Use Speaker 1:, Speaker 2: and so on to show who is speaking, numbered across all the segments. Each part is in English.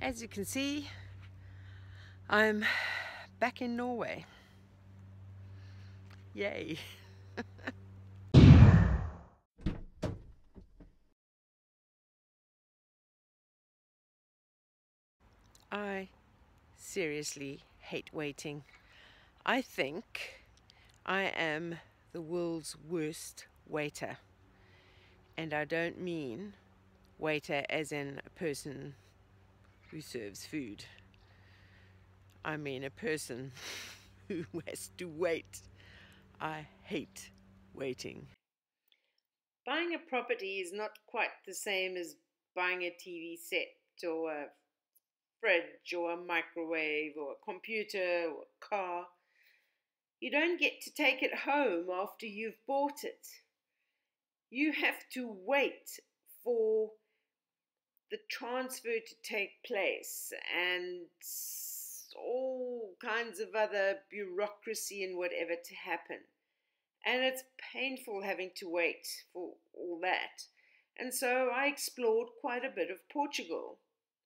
Speaker 1: As you can see, I'm back in Norway. Yay! I seriously hate waiting. I think I am the world's worst waiter. And I don't mean waiter as in a person who serves food. I mean a person who has to wait. I hate waiting. Buying a property is not quite the same as buying a TV set or a fridge or a microwave or a computer or a car. You don't get to take it home after you've bought it. You have to wait for the transfer to take place and all kinds of other bureaucracy and whatever to happen. And it's painful having to wait for all that. And so I explored quite a bit of Portugal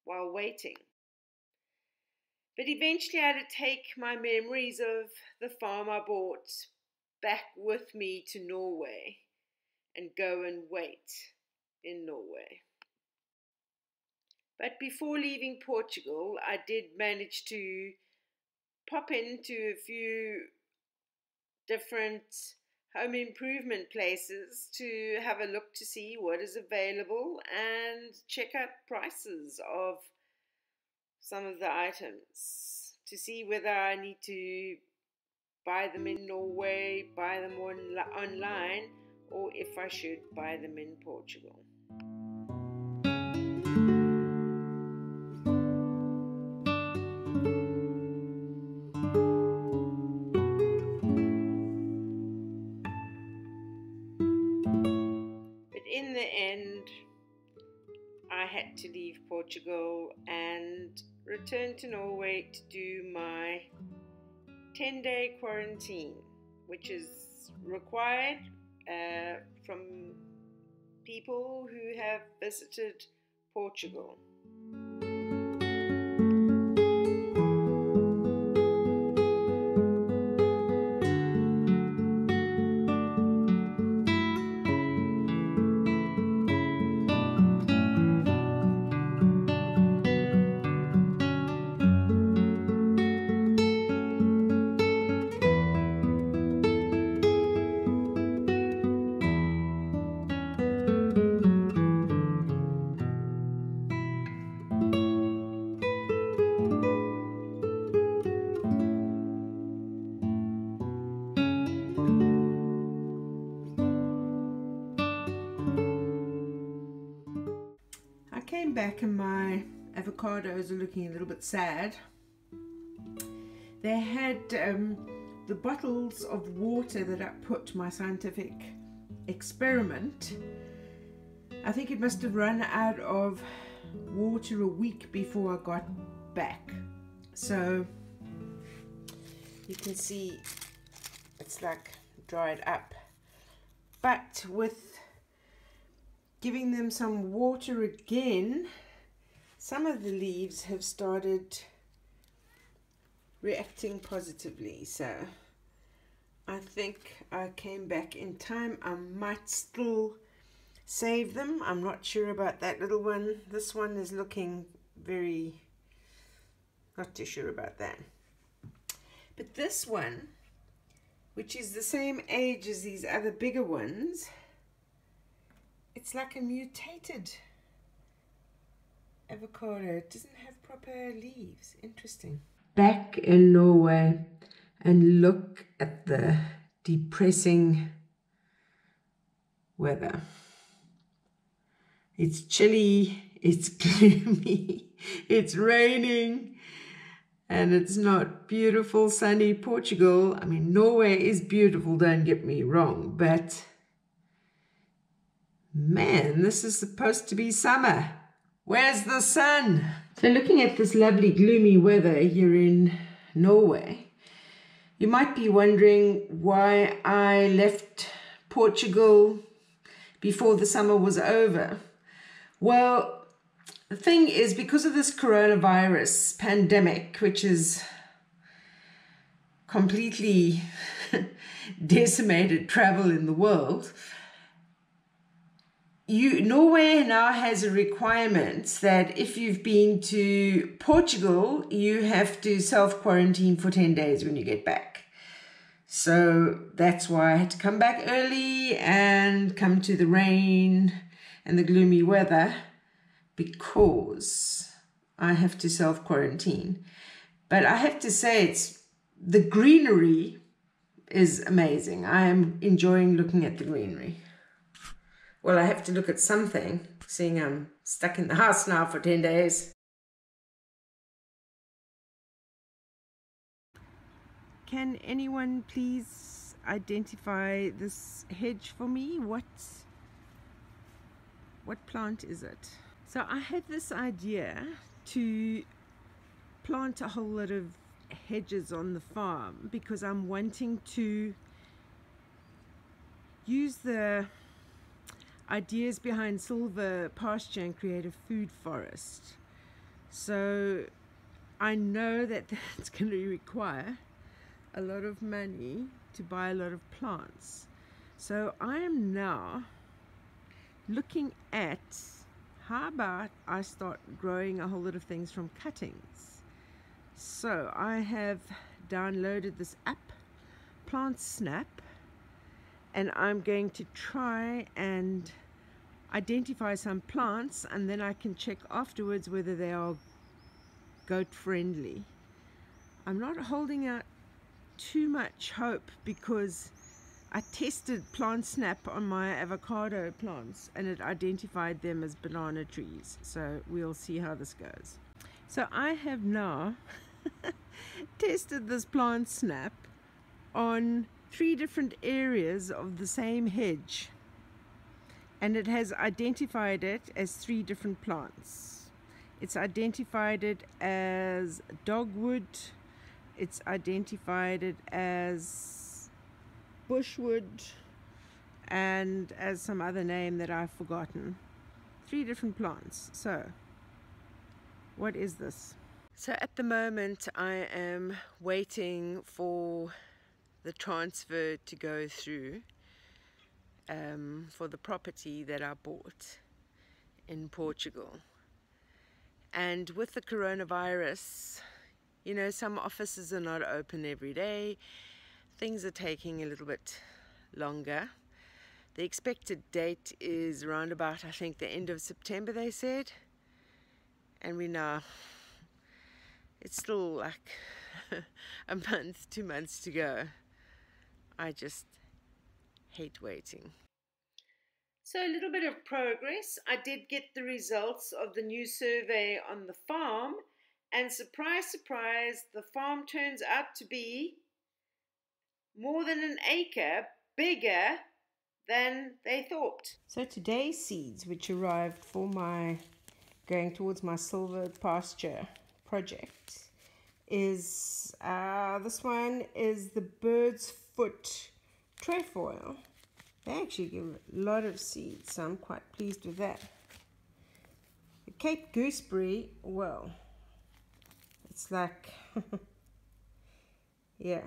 Speaker 1: while waiting. But eventually I had to take my memories of the farm I bought back with me to Norway and go and wait in Norway. But before leaving Portugal, I did manage to pop into a few different home improvement places to have a look to see what is available and check out prices of some of the items to see whether I need to buy them in Norway, buy them online, or if I should buy them in Portugal. In the end, I had to leave Portugal and return to Norway to do my 10-day quarantine, which is required from people who have visited Portugal. Came back and my avocados are looking a little bit sad. They had the bottles of water that I put my scientific experiment. I think it must have run out of water a week before I got back. So you can see it's like dried up. But with giving them some water again, some of the leaves have started reacting positively. So I think I came back in time. I might still save them. I'm not sure about that little one. This one is looking not too sure about that. But this one, which is the same age as these other bigger ones, it's like a mutated avocado. It doesn't have proper leaves. Interesting. Back in Norway, and look at the depressing weather. It's chilly, it's gloomy, it's raining, and it's not beautiful, sunny Portugal. I mean, Norway is beautiful, don't get me wrong, but man, this is supposed to be summer. Where's the sun? So looking at this lovely gloomy weather here in Norway, you might be wondering why I left Portugal before the summer was over. Well, The thing is, because of this coronavirus pandemic, which is completely decimated travel in the world, Norway now has a requirement that if you've been to Portugal, you have to self-quarantine for 10 days when you get back. So that's why I had to come back early and come to the rain and the gloomy weather, because I have to self-quarantine. But I have to say, the greenery is amazing. I am enjoying looking at the greenery. Well, I have to look at something, seeing I'm stuck in the house now for 10 days. Can anyone please identify this hedge for me? What plant is it? So I had this idea to plant a whole lot of hedges on the farm because I'm wanting to use the ideas behind silver pasture and create a food forest. So I know that that's going to require a lot of money to buy a lot of plants. So I am now looking at how about I start growing a whole lot of things from cuttings. So I have downloaded this app, Plant Snap, and I'm going to try and identify some plants, and then I can check afterwards whether they are goat friendly. I'm not holding out too much hope because I tested Plant Snap on my avocado plants and it identified them as banana trees. So we'll see how this goes. So I have now tested this Plant Snap on 3 different areas of the same hedge, and it has identified it as 3 different plants. It's identified it as dogwood, it's identified it as bushwood, and as some other name that I've forgotten. 3 different plants. So what is this? So at the moment I am waiting for the transfer to go through for the property that I bought in Portugal. And with the coronavirus, you know, some offices are not open every day. Things are taking a little bit longer. The expected date is around about, I think, the end of September, they said. And it's still like a month, 2 months to go. I just hate waiting. So a little bit of progress. I did get the results of the new survey on the farm, and surprise, surprise, the farm turns out to be more than an acre bigger than they thought. So today's seeds, which arrived for my going towards my silver pasture project, is this one is the bird's foot trefoil. They actually give a lot of seeds, so I'm quite pleased with that. The Cape gooseberry, well, it's like yeah,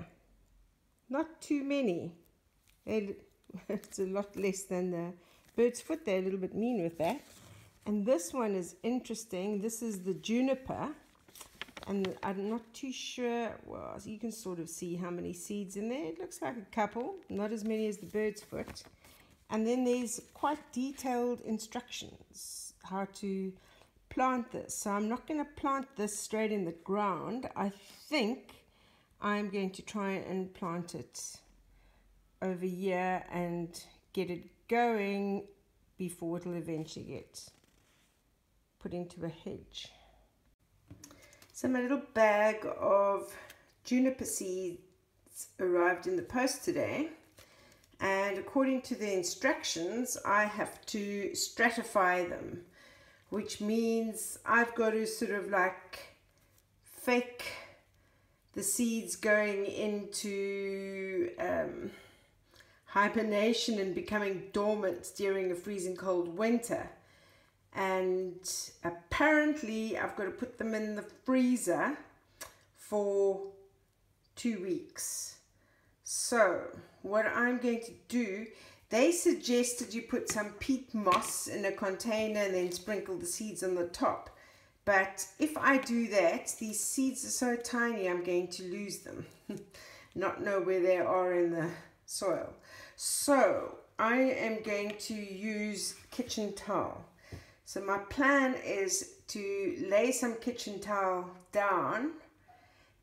Speaker 1: not too many. It's a lot less than the bird's foot. They're a little bit mean with that. And this one is interesting. This is the juniper, and I'm not too sure. Well, you can sort of see how many seeds in there. It looks like a couple, not as many as the bird's foot. And then there's quite detailed instructions how to plant this. So I'm not going to plant this straight in the ground. I think I'm going to try and plant it over here and get it going before it'll eventually get put into a hedge. So my little bag of juniper seeds arrived in the post today, and according to the instructions I have to stratify them, which means I've got to sort of like fake the seeds going into hibernation and becoming dormant during a freezing cold winter, and apparently I've got to put them in the freezer for 2 weeks. So what I'm going to do, they suggested you put some peat moss in a container and then sprinkle the seeds on the top. But if I do that, these seeds are so tiny, I'm going to lose them. Not know where they are in the soil. So I am going to use kitchen towel. So my plan is to lay some kitchen towel down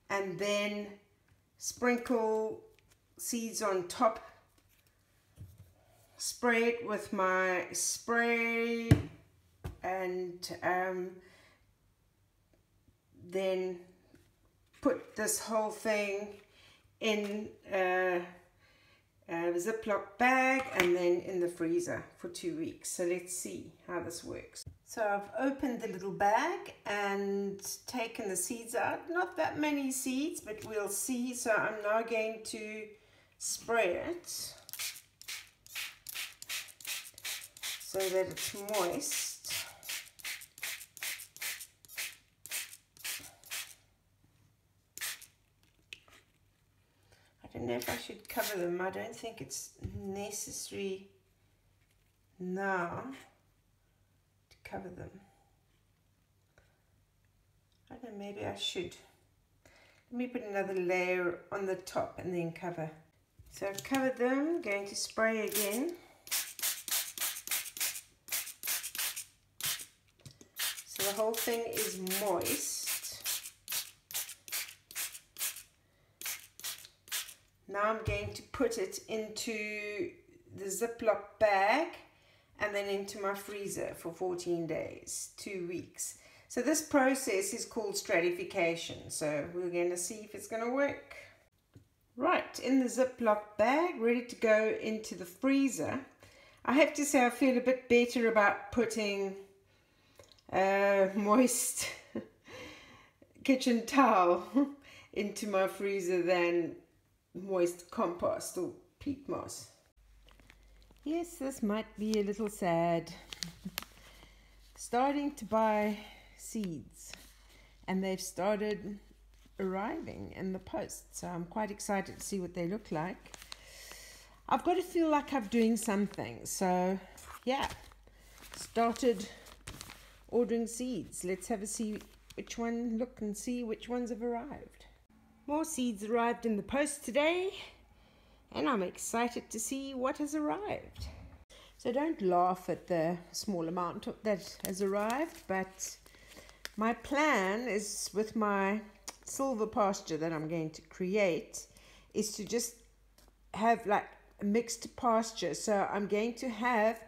Speaker 1: and then sprinkle seeds on top, spray it with my spray, and then put this whole thing in a Ziploc bag and then in the freezer for 2 weeks. So let's see how this works. So I've opened the little bag and taken the seeds out. Not that many seeds, but we'll see. So I'm now going to spray it so that it's moist. I don't know if I should cover them. I don't think it's necessary now to cover them. I don't know, maybe I should. Let me put another layer on the top and then cover. So I've covered them, going to spray again. So the whole thing is moist. Now I'm going to put it into the Ziploc bag and then into my freezer for 14 days, 2 weeks. So this process is called stratification. So we're going to see if it's going to work. Right, in the Ziploc bag, ready to go into the freezer. I have to say I feel a bit better about putting moist kitchen towel into my freezer than moist compost or peat moss. Yes, this might be a little sad. Starting to buy seeds, and they've started arriving in the post, so I'm quite excited to see what they look like. I've got to feel like I'm doing something, so yeah, started ordering seeds. Let's have a see which one, look and see which ones have arrived. More seeds arrived in the post today, and I'm excited to see what has arrived. So don't laugh at the small amount that has arrived, but my plan is, with my silver pasture that I'm going to create, is to just have like a mixed pasture. So I'm going to have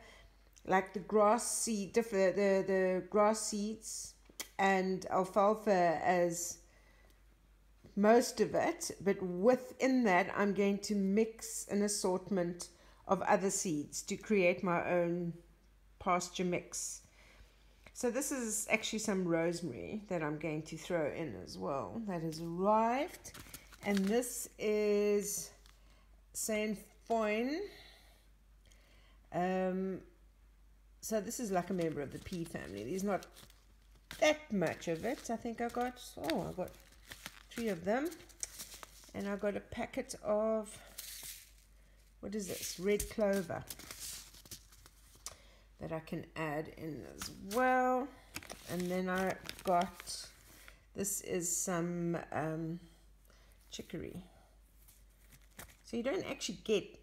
Speaker 1: like the grass seed, the grass seeds and alfalfa as most of it, but within that I'm going to mix an assortment of other seeds to create my own pasture mix. So this is actually some rosemary that I'm going to throw in as well that has arrived, and this is Saint Foin. So this is like a member of the pea family. There's not that much of it. I think I got 3 of them, and I got a packet of, what is this, red clover that I can add in as well. And then I got, this is some chicory. So you don't actually get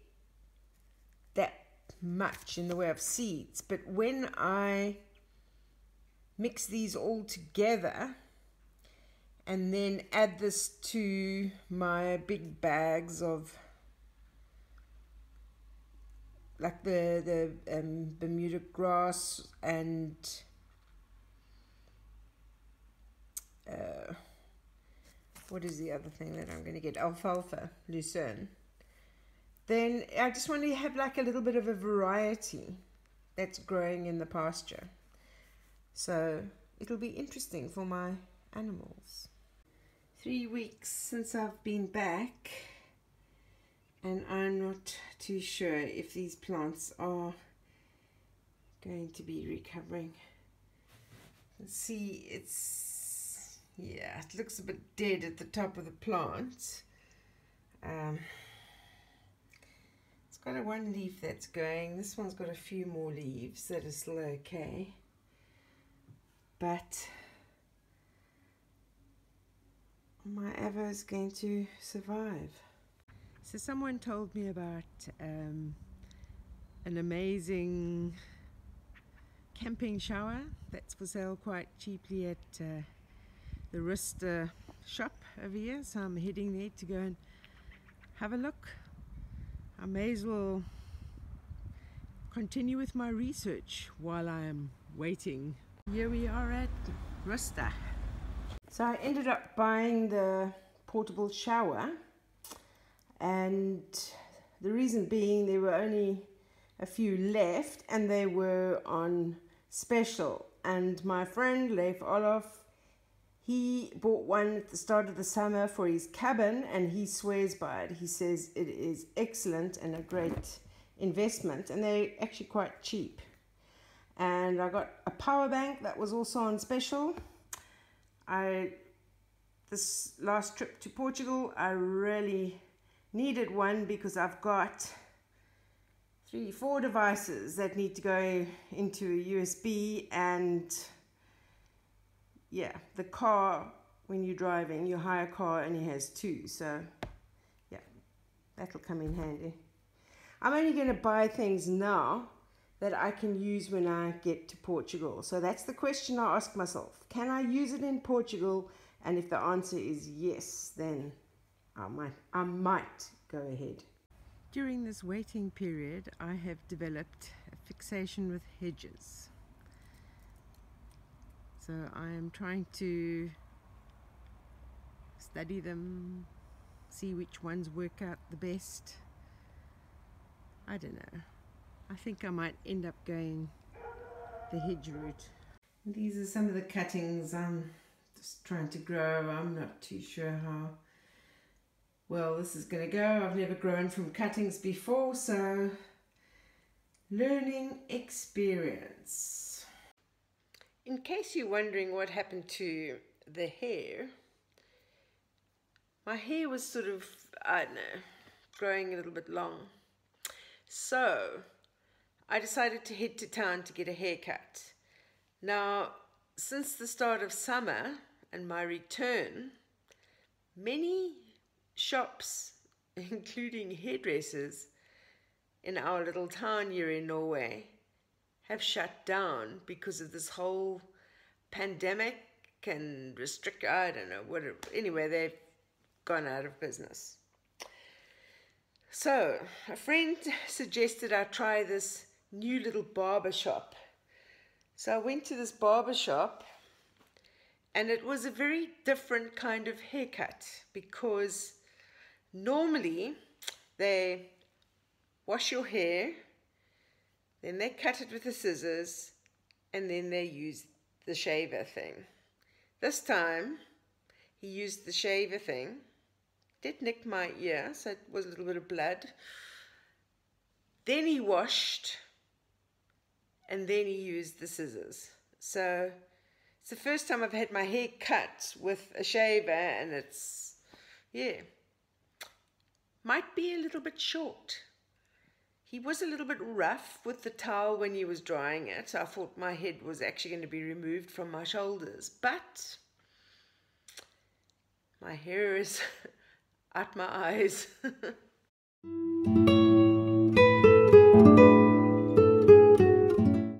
Speaker 1: that much in the way of seeds, but when I mix these all together and then add this to my big bags of like the Bermuda grass and what is the other thing that I'm going to get? Alfalfa, lucerne. Then I just want to have like a little bit of a variety that's growing in the pasture. So it'll be interesting for my animals. 3 weeks since I've been back, and I'm not too sure if these plants are going to be recovering. See, it looks a bit dead at the top of the plant. It's got one leaf that's going. This one's got a few more leaves that are still okay, but my avo is going to survive. So someone told me about an amazing camping shower that's for sale quite cheaply at the Rista shop over here, so I'm heading there to go and have a look. I may as well continue with my research while I am waiting. Here we are at Rista. So I ended up buying the portable shower, and the reason being there were only a few left and they were on special, and my friend Leif Olof, he bought one at the start of the summer for his cabin and he swears by it. He says it is excellent and a great investment, and they're actually quite cheap. And I got a power bank that was also on special. This last trip to Portugal, I really needed one because I've got 3-4 devices that need to go into a USB, and yeah, the car, when you're driving, your hire car only has 2, so yeah, that'll come in handy. I'm only going to buy things now that I can use when I get to Portugal. So that's the question I ask myself. Can I use it in Portugal? And if the answer is yes, then I might go ahead. During this waiting period, I have developed a fixation with hedges. So I am trying to study them, see which ones work out the best. I don't know. I think I might end up going the hedge route. These are some of the cuttings I'm just trying to grow. I'm not too sure how well this is going to go. I've never grown from cuttings before, so learning experience. In case you're wondering what happened to the hair, my hair was sort of, I don't know, growing a little bit long. So I decided to head to town to get a haircut. Now, since the start of summer and my return, many shops, including hairdressers in our little town here in Norway, have shut down because of this whole pandemic and I don't know, whatever. Anyway, they've gone out of business. So a friend suggested I try this new little barber shop. So I went to this barber shop, and it was a very different kind of haircut, because normally they wash your hair, then they cut it with the scissors, and then they use the shaver thing. This time he used the shaver thing. Did nick my ear, so it was a little bit of blood. Then he washed, and then he used the scissors. So it's the first time I've had my hair cut with a shaver, and it's, yeah, might be a little bit short. He was a little bit rough with the towel when he was drying it. I thought my head was actually going to be removed from my shoulders, but my hair is at my eyes.